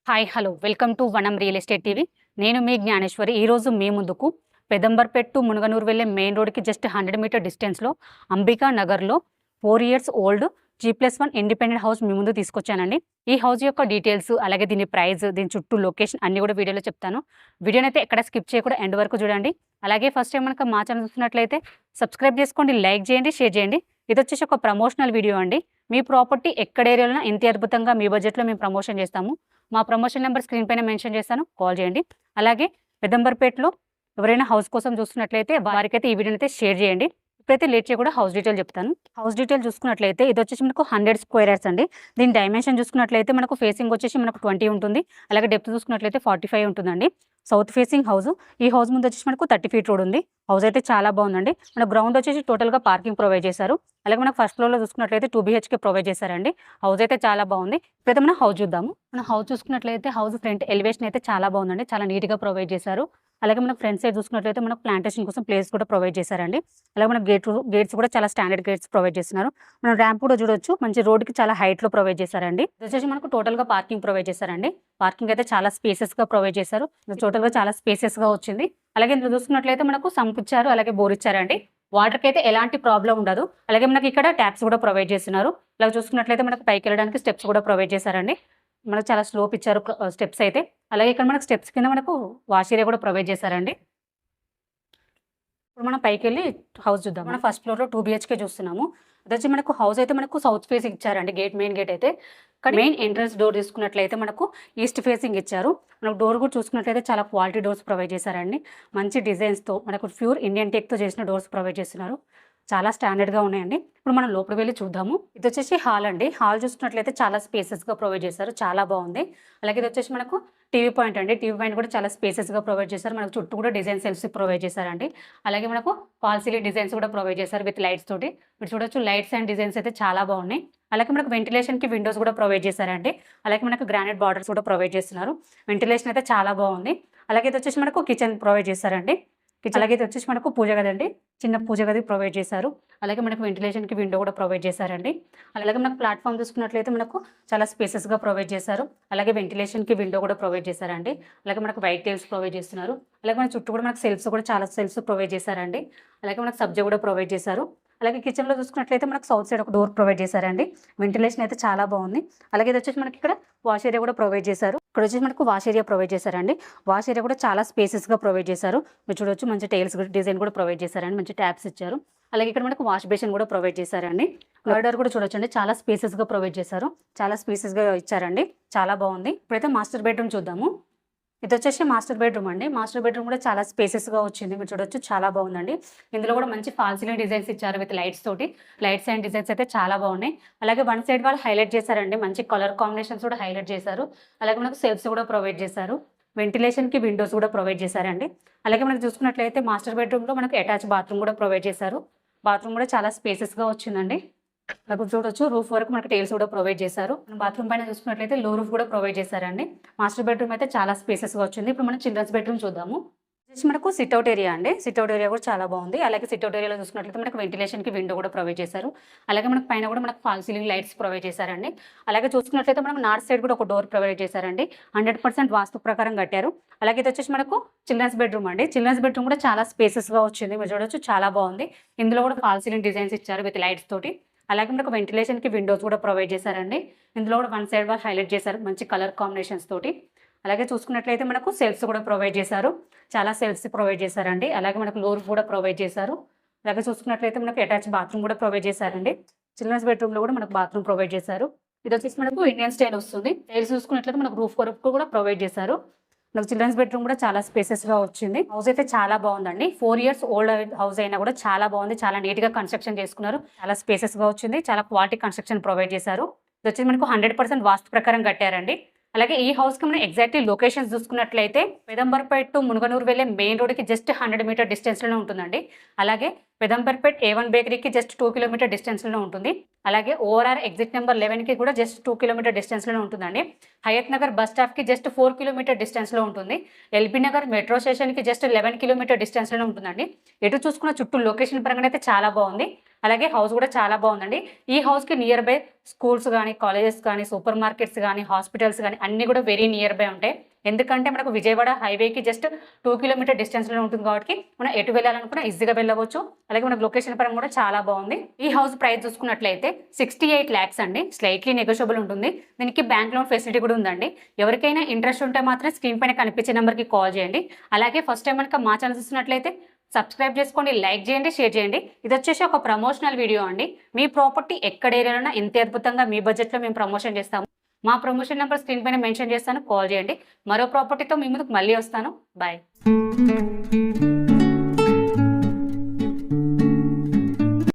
Hi hello welcome to వనం real estate TV. నేను మీ జ్ఞానేశ్వరి. ఈరోజు మీ ముందుకు పెదంబర్పేట్ టు మునుగనూరు వెళ్ళే మెయిన్ రోడ్కి జస్ట్ 100 మీటర్ డిస్టెన్స్లో అంబికా నగర్లో 4 years old G+1 independent house మీ ముందు తీసుకొచ్చానండి. ఈ హౌస్ యొక్క డీటెయిల్స్, అలాగే దీని ప్రైస్, దీని చుట్టూ లొకేషన్ అన్ని కూడా వీడియోలో చెప్తాను. వీడియోని అయితే ఎక్కడ స్కిప్ చేయకుండా ఎండ్ వరకు చూడండి. అలాగే ఫస్ట్ టైం మనకు మా ఛానల్ చూస్తున్నట్లయితే సబ్స్క్రైబ్ చేసుకోండి, లైక్ చేయండి, షేర్ చేయండి. ఇది వచ్చేసి ఒక ప్రమోషనల్ వీడియో అండి. మీ ప్రాపర్టీ ఎక్కడ ఏరియాలో ఇంత అద్భుతంగా మీ బడ్జెట్లో మేము ప్రమోషన్ చేస్తాము. మా ప్రమోషన్ నెంబర్ స్క్రీన్ పైన మెన్షన్ చేస్తాను, కాల్ చేయండి. అలాగే పెదంబర్పేటలో ఎవరైనా హౌస్ కోసం చూస్తున్నట్లయితే వారికైతే ఈ వీడియోని అయితే షేర్ చేయండి. ఇప్పుడైతే లేట్ చేయకుండా హౌస్ డీటెయిల్ చెప్తాను. హౌస్ డీటెయిల్ చూసుకున్నట్లయితే ఇది వచ్చేసి మనకు 100 square yards అండి. దీని డైమెన్షన్ చూసుకున్నట్లయితే మనకు ఫేసింగ్ వచ్చేసి మనకు 20 ఉంటుంది. అలాగే డెప్త్ చూసుకున్నట్లయితే 45 ఉంటుందండి. South facing house. ఈ హౌస్ ముందు వచ్చేసి మనకు 30 feet రోడ్ ఉంది. హౌస్ అయితే చాలా బాగుందండి. మన గ్రౌండ్ వచ్చేసి టోటల్గా పార్కింగ్ ప్రొవైడ్ చేశారు. అలాగే మనకు ఫస్ట్ ఫ్లోర్లో చూసుకున్నట్లయితే 2 BHK ప్రొవైడ్ చేశారండి. హౌస్ అయితే చాలా బాగుంది. ఇప్పుడైతే మనం హౌస్ చూద్దాము. మనం హౌస్ చూసుకున్నట్లయితే హౌస్ ఫ్రంట్ ఎలివేషన్ అయితే చాలా బాగుందండి. చాలా నీట్గా ప్రొవైడ్ చేశారు. అలాగే మనకు ఫ్రంట్ సైడ్ చూసుకున్నట్లయితే మనకు ప్లాంటేషన్ కోసం ప్లేస్ కూడా ప్రొవైడ్ చేశారండి. అలాగే మనకు గేట్స్ కూడా చాలా స్టాండర్డ్ గేట్స్ ప్రొవైడ్ చేస్తున్నారు. మనం ర్యాంప్ కూడా చూడొచ్చు. మంచి రోడ్కి చాలా హైట్లో ప్రొవైడ్ చేశారండి. ఇది వచ్చేసి మనకు టోటల్గా పార్కింగ్ ప్రొవైడ్ చేశారండి. పార్కింగ్ అయితే చాలా స్పేసెస్గా ప్రొవైడ్ చేశారు. టోటల్గా చాలా స్పేసెస్గా వచ్చింది. అలాగే ఇందులో చూసుకున్నట్లయితే మనకు సంప్ ఇచ్చారు, అలాగే బోర్ ఇచ్చారండి. వాటర్కి అయితే ఎలాంటి ప్రాబ్లం ఉండదు. అలాగే మనకి ఇక్కడ ట్యాప్స్ కూడా ప్రొవైడ్ చేస్తున్నారు. అలాగే చూసుకున్నట్లయితే మనకు పైకి వెళ్ళడానికి స్టెప్స్ కూడా ప్రొవైడ్ చేశారండి. మనకు చాలా స్లోప్ ఇచ్చారు స్టెప్స్ అయితే. అలాగే ఇక్కడ మనకు స్టెప్స్ కింద మనకు వాష్ ఏరియా కూడా ప్రొవైడ్ చేశారండి. ఇప్పుడు మనం పైకి వెళ్ళి హౌస్ చూద్దాం. మనం ఫస్ట్ ఫ్లోర్లో 2 BHK చూస్తున్నాము. అది వచ్చి మనకు హౌస్ అయితే మనకు సౌత్ ఫేసింగ్ ఇచ్చారండి. మెయిన్ గేట్ అయితే ఇక్కడ మెయిన్ ఎంట్రన్స్ డోర్ తీసుకున్నట్లయితే మనకు ఈస్ట్ ఫేసింగ్ ఇచ్చారు. మనకు డోర్ కూడా చూసుకున్నట్లయితే చాలా క్వాలిటీ డోర్స్ ప్రొవైడ్ చేశారండి. మంచి డిజైన్స్తో మనకు ప్యూర్ ఇండియన్ టెక్తో చేసిన డోర్స్ ప్రొవైడ్ చేస్తున్నారు. చాలా స్టాండర్డ్గా ఉన్నాయండి. ఇప్పుడు మనం లోపల వెళ్ళి చూద్దాము. ఇది వచ్చేసి హాల్ అండి. హాల్ చూసుకున్నట్లయితే చాలా స్పేసెస్గా ప్రొవైడ్ చేశారు. చాలా బాగుంది. అలాగే ఇది వచ్చేసి మనకు టీవీ పాయింట్ అండి. టీవీ పాయింట్ కూడా చాలా స్పేసెస్గా ప్రొవైడ్ చేశారు. మనకు చుట్టూ కూడా డిజైన్ సెల్ఫ్స్ ప్రొవైడ్ చేశారండి. అలాగే మనకు ఫాల్ సీలింగ్ డిజైన్స్ కూడా ప్రొవైడ్ చేశారు విత్ లైట్స్ తోటి. మీరు చూడొచ్చు, లైట్స్ అండ్ డిజైన్స్ అయితే చాలా బాగున్నాయి. అలాగే మనకు వెంటిలేషన్కి విండోస్ కూడా ప్రొవైడ్ చేశారండి. అలాగే మనకు గ్రానైట్ బార్డర్స్ కూడా ప్రొవైడ్ చేస్తున్నారు. వెంటిలేషన్ అయితే చాలా బాగుంది. అలాగే ఇది వచ్చేసి మనకు కిచెన్ ప్రొవైడ్ చేశారండి. అలాగే ఇది వచ్చేసి మనకు పూజ గది అండి. చిన్న పూజ గది ప్రొవైడ్ చేశారు. అలాగే మనకు వెంటిలేషన్కి విండో కూడా ప్రొవైడ్ చేశారండి. అలాగే మనకు ప్లాట్ఫామ్ చూసుకున్నట్లయితే మనకు చాలా స్పేసెస్గా ప్రొవైడ్ చేశారు. అలాగే వెంటిలేషన్కి విండో కూడా ప్రొవైడ్ చేశారండి. అలాగే మనకు వైట్ టైల్స్ ప్రొవైడ్ చేస్తున్నారు. అలాగే మన చుట్టూ కూడా మనకు సెల్ఫ్స్ కూడా చాలా సెల్ఫ్స్ ప్రొవైడ్ చేశారండి. అలాగే మనకు సబ్జా కూడా ప్రొవైడ్ చేశారు. అలాగే కిచెన్లో చూసుకున్నట్లయితే మనకు సౌత్ సైడ్ ఒక డోర్ ప్రొవైడ్ చేశారండి. వెంటిలేషన్ అయితే చాలా బాగుంది. అలాగే ఇది వచ్చేసి మనకి ఇక్కడ వాష్ ఏరియా కూడా ప్రొవైడ్ చేశారు. ఇక్కడ వచ్చేసి మనకు వాష్ ఏరియా ప్రొవైడ్ చేశారండి. వాష్ ఏరియా కూడా చాలా స్పేసెస్గా ప్రొవైడ్ చేశారు. మీరు చూడొచ్చు, మంచి టైల్స్ డిజైన్ కూడా ప్రొవైడ్ చేశారండి. మంచి ట్యాప్స్ ఇచ్చారు. అలాగే ఇక్కడ మనకు వాష్ బేసిన్ కూడా ప్రొవైడ్ చేశారండి. కార్రిడార్ కూడా చూడొచ్చండి, చాలా స్పేసెస్గా ప్రొవైడ్ చేశారు. చాలా స్పేసెస్గా ఇచ్చారండి. చాలా బాగుంది. ఇప్పుడైతే మాస్టర్ బెడ్రూమ్ చూద్దాము. ఇది వచ్చేసి మాస్టర్ బెడ్రూమ్ అండి. మాస్టర్ బెడ్రూమ్ కూడా చాలా స్పేసెస్గా వచ్చింది. మీరు చూడొచ్చు, చాలా బాగుందండి. ఇందులో కూడా మంచి ఫాల్ సీలింగ్ డిజైన్స్ ఇచ్చారు విత్ లైట్స్ తోటి. లైట్స్ అండ్ డిజైన్స్ అయితే చాలా బాగున్నాయి. అలాగే వన్ సైడ్ వాళ్ళు హైలైట్ చేశారండి. మంచి కలర్ కాంబినేషన్స్ కూడా హైలైట్ చేశారు. అలాగే మనకు సెల్ఫ్స్ కూడా ప్రొవైడ్ చేశారు. వెంటిలేషన్కి విండోస్ కూడా ప్రొవైడ్ చేశారండి. అలాగే మనకు చూసుకున్నట్లయితే మాస్టర్ బెడ్రూమ్లో మనకు అటాచ్ బాత్రూమ్ కూడా ప్రొవైడ్ చేశారు. బాత్రూమ్ కూడా చాలా స్పేసెస్గా వచ్చిందండి. మనకు చూడొచ్చు, రూఫ్ వరకు మనకు టైల్స్ కూడా ప్రొవైడ్ చేశారు. బాత్రూమ్ పైన చూసుకున్నట్లయితే లో రూఫ్ కూడా ప్రొవైడ్ చేశారండి. మాస్టర్ బెడ్రూమ్ అయితే చాలా స్పేసెస్గా వచ్చింది. ఇప్పుడు మనం చిల్డ్రన్స్ బెడ్రూమ్ చూద్దాము. మనకు సిట్అవుట్ ఏరియా అండి. సిట్అవుట్ ఏరియా కూడా చాలా బాగుంది. అలాగే సిట్అవుట్ ఏరియాలో చూసుకున్నట్లయితే మనకు వెంటిలేషన్కి విండో కూడా ప్రొవైడ్ చేశారు. అలాగే మనకు పైన కూడా మనకు ఫాల్ సీలింగ్ లైట్స్ ప్రొవైడ్ చేశారండి. అలాగే చూసుకున్నట్లయితే మనకు నార్త్ సైడ్ కూడా ఒక డోర్ ప్రొవైడ్ చేశారండి. 100% వాస్తు ప్రకారం కట్టారు. అలాగే ఇది వచ్చేసి మనకు చిల్డ్రన్స్ బెడ్రూమ్ అండి. చిల్డ్రన్స్ బెడ్రూమ్ కూడా చాలా స్పేసెస్గా వచ్చింది. మీరు చూడొచ్చు, చాలా బాగుంది. ఇందులో కూడా ఫాల్ సీలింగ్ డిజైన్స్ ఇచ్చారు విత్ లైట్స్ తోటి. అలాగే మనకు వెంటిలేషన్కి విండోస్ కూడా ప్రొవైడ్ చేశారండి. ఇందులో కూడా వన్ సైడ్ వాళ్ళు హైలైట్ చేశారు మంచి కలర్ కాంబినేషన్స్ తోటి. అలాగే చూసుకున్నట్లయితే మనకు సెల్ఫ్స్ కూడా ప్రొవైడ్ చేశారు. చాలా సెల్ఫ్స్ ప్రొవైడ్ చేశారండి. అలాగే మనకు లోర్ కూడా ప్రొవైడ్ చేశారు. అలాగే చూసుకున్నట్లయితే మనకు అటాచ్ బాత్రూమ్ కూడా ప్రొవైడ్ చేశారండి. చిల్డ్రన్స్ బెడ్రూమ్లో కూడా మనకు బాత్రూమ్ ప్రొవైడ్ చేశారు. ఇది వచ్చేసి మనకు ఇండియన్ స్టైల్ వస్తుంది. టైల్స్ చూసుకున్నట్లయితే మనకు రూఫ్ వరకు కూడా ప్రొవైడ్ చేశారు. నాకు చిల్డ్రన్స్ బెడ్రూమ్ కూడా చాలా స్పేసెస్గా వచ్చింది. హౌస్ అయితే చాలా బాగుందండి. 4 years ఓల్డ్ హౌస్ అయినా కూడా చాలా బాగుంది. చాలా నీట్గా కన్స్ట్రక్షన్ చేసుకున్నారు. చాలా స్పేసెస్గా వచ్చింది. చాలా క్వాలిటీ కన్స్ట్రక్షన్ ప్రొవైడ్ చేశారు. ఇది వచ్చేసి మనకు 100% వాస్తు ప్రకారం కట్టారండి. అలాగే ఈ హౌస్కి మనం ఎగ్జాక్ట్లీ లొకేషన్స్ చూసుకున్నట్లయితే పెదంబర్పేట్ టు మునుగనూరు వెళ్ళే మెయిన్ రోడ్కి జస్ట్ 100 మీటర్ డిస్టెన్స్లోనే ఉంటుందండి. అలాగే పెదంబర్పేట్ A1 బేకరీకి జస్ట్ 2 kilometer డిస్టెన్స్లో ఉంటుంది. అలాగే ఓఆర్ఆర్ ఎగ్జిట్ నెంబర్ 11కి కూడా జస్ట్ 2 కిలోమీటర్ డిస్టెన్స్లోనే ఉంటుందండి. హయత్ నగర్ బస్ స్టాప్కి జస్ట్ 4 కిలోమీటర్ డిస్టెన్స్లో ఉంటుంది. ఎల్బీ నగర్ మెట్రో స్టేషన్కి జస్ట్ 11 కిలోమీటర్ డిస్టెన్స్లోనే ఉంటుందండి. ఎటు చూసుకున్న చుట్టూ లొకేషన్ పరంగా అయితే చాలా బాగుంది. అలాగే హౌస్ కూడా చాలా బాగుందండి. ఈ హౌస్కి నియర్ బై స్కూల్స్ కానీ, కాలేజెస్ కానీ, సూపర్ మార్కెట్స్ కానీ, హాస్పిటల్స్ కానీ అన్నీ కూడా వెరీ నియర్ బై ఉంటాయి. ఎందుకంటే మనకు విజయవాడ హైవేకి జస్ట్ 2 కిలోమీటర్ డిస్టెన్స్లో ఉంటుంది కాబట్టి మనం ఎటు వెళ్ళాలనుకున్నా ఈజీగా వెళ్ళవచ్చు. అలాగే మనకు లొకేషన్ పరంగా కూడా చాలా బాగుంది. ఈ హౌస్ ప్రైస్ చూసుకున్నట్లయితే 68 lakhs అండి. స్లైట్లీ నెగోషియబుల్ ఉంటుంది. దీనికి బ్యాంక్ లోన్ ఫెసిలిటీ కూడా ఉందండి. ఎవరికైనా ఇంట్రెస్ట్ ఉంటే మాత్రం స్క్రీన్ పైన కనిపించే నెంబర్కి కాల్ చేయండి. అలాగే ఫస్ట్ టైం కనుక మా ఛానల్ చూస్తున్నట్లయితే సబ్స్క్రైబ్ చేసుకోండి, లైక్ చేయండి, షేర్ చేయండి. ఇది వచ్చేసి ఒక ప్రమోషనల్ వీడియో అండి. మీ ప్రాపర్టీ ఎక్కడ ఏరియాలో ఎంత అద్భుతంగా మీ బడ్జెట్లో మేము ప్రమోషన్ చేస్తాము. మా ప్రమోషన్ నెంబర్ స్క్రీన్ పైన మెన్షన్ చేస్తాను, కాల్ చేయండి. మరో ప్రాపర్టీతో మీ ముందుకు మళ్ళీ వస్తాను. బాయ్.